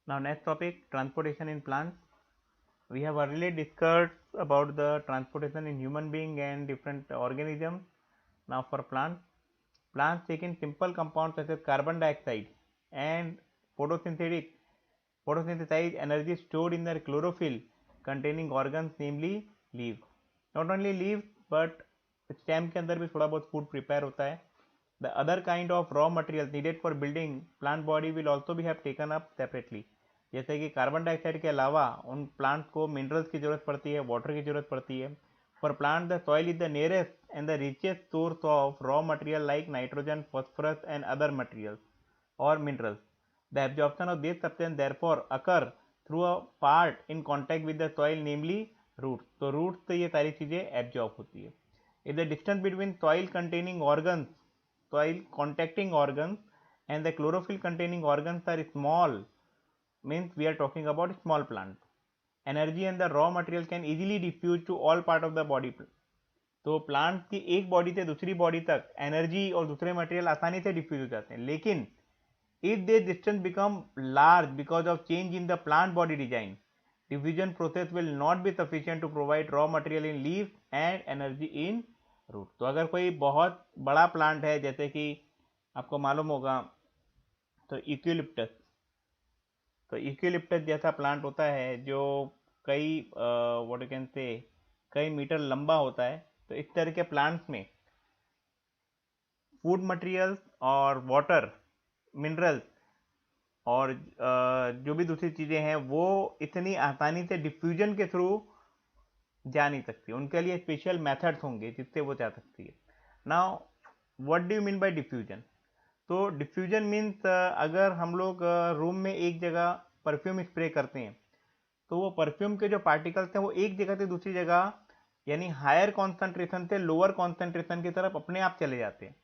Now next topic, transportation in plants. We have earlier discussed about the transportation in human being and different organisms. Now for plants take in simple compounds such as carbon dioxide and photosynthetic photosynthesize energy stored in their chlorophyll containing organs, namely leaves. Not only leaves but stem के अंदर भी थोड़ा बहुत food prepare होता है. The other kind of raw materials needed for building plant body will also be have taken up separately. जैसे कि carbon dioxide के अलावा उन प्लांट्स को मिनरल्स की जरूरत पड़ती है, वाटर की जरूरत पड़ती है. For plant the soil is the nearest and the richest source of raw material like nitrogen, phosphorus and other materials और minerals. The absorption of this substance therefore occur through a part in contact with the soil namely roots. तो roots से ये सारी चीजें absorb होती है. If the distance between soil containing organs, soil contacting organs and the chlorophyll containing organs are small, means we are talking about small plant. Energy and the raw material can easily diffuse to all part of the body. तो plant की एक body से दूसरी body तक energy और दूसरे material आसानी से डिफ्यूज हो जाते हैं. लेकिन if this distance become large because of change in the plant body design, diffusion process will not be sufficient to provide raw material in leaves and energy in root. तो अगर कोई बहुत बड़ा प्लांट है, जैसे कि आपको मालूम होगा तो यूकेलिप्टस जैसा प्लांट होता है जो कई व्हाट कैन से कई मीटर लंबा होता है. तो इस तरह के प्लांट्स में फूड मटेरियल्स और वाटर, मिनरल्स और जो भी दूसरी चीज़ें हैं वो इतनी आसानी से डिफ्यूजन के थ्रू जा नहीं सकती. उनके लिए स्पेशल मेथड्स होंगे जिससे वो जा सकती है. Now what do you mean by diffusion? तो डिफ्यूजन मीन्स अगर हम लोग रूम में एक जगह परफ्यूम स्प्रे करते हैं तो वो परफ्यूम के जो पार्टिकल्स हैं वो एक जगह से दूसरी जगह यानी हायर कॉन्सेंट्रेशन से लोअर कॉन्सेंट्रेशन की तरफ अपने आप चले जाते हैं.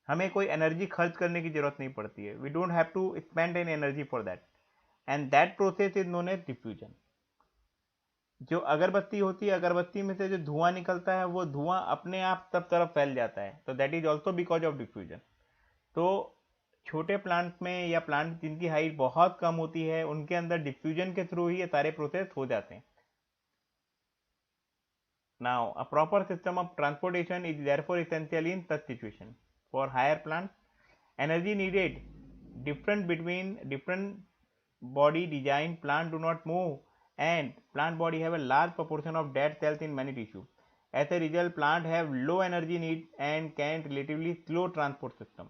हमें कोई एनर्जी खर्च करने की जरूरत नहीं पड़ती है. We don't have to spend an energy for that and that process is known as diffusion. जो अगरबत्ती होती है, अगरबत्ती में से जो धुआं निकलता है वो धुआं अपने आप सब तरफ फैल जाता है. तो that is also because of diffusion. तो छोटे प्लांट में या प्लांट जिनकी हाइट बहुत कम होती है उनके अंदर डिफ्यूजन के थ्रू ही ये सारे प्रोसेस हो जाते हैं. Now a proper system of transportation is therefore essential in such situation. For higher plant energy needed different between different body design. Plant do not move and plant body have a large proportion of dead cells in many tissue. As a result, plant have low energy need and can relatively slow transport system.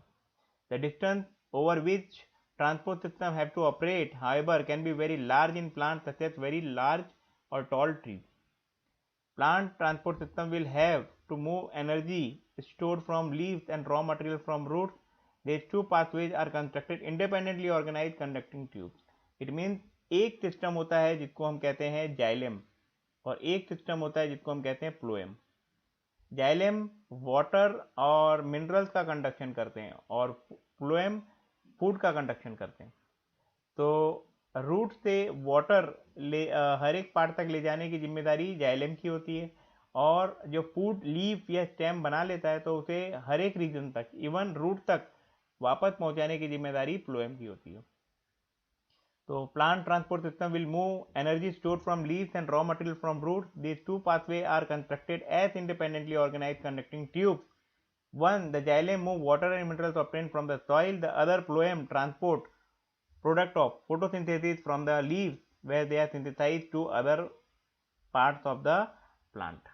The distance over which transport system have to operate, however, can be very large in plants such as very large or tall trees. Plant transport system will have to move energy stored from leaves and raw material from roots. These two pathways are constructed independently organized conducting tubes. It means एक system होता है जिसको हम कहते हैं xylem और एक system होता है जिसको हम कहते हैं फ्लोएम. जाइलम वाटर और मिनरल्स का कंडक्शन करते हैं और फ्लोएम फूड का कंडक्शन करते हैं. तो रूट से वाटर हर एक पार्ट तक ले जाने की जिम्मेदारी जाइलम की होती है और जो फूड लीफ या स्टेम बना लेता है तो उसे हर एक रीजन तक इवन रूट तक वापस पहुंचाने की जिम्मेदारी फ्लोएम की होती है. तो plant transport system will move energy stored from leaves and raw material from roots. These two pathway are constructed as independently organized conducting tubes. One, the xylem move water and minerals obtained from the soil. The other, phloem, transport product of photosynthesis from the leaves where they are synthesized to other parts of the plant.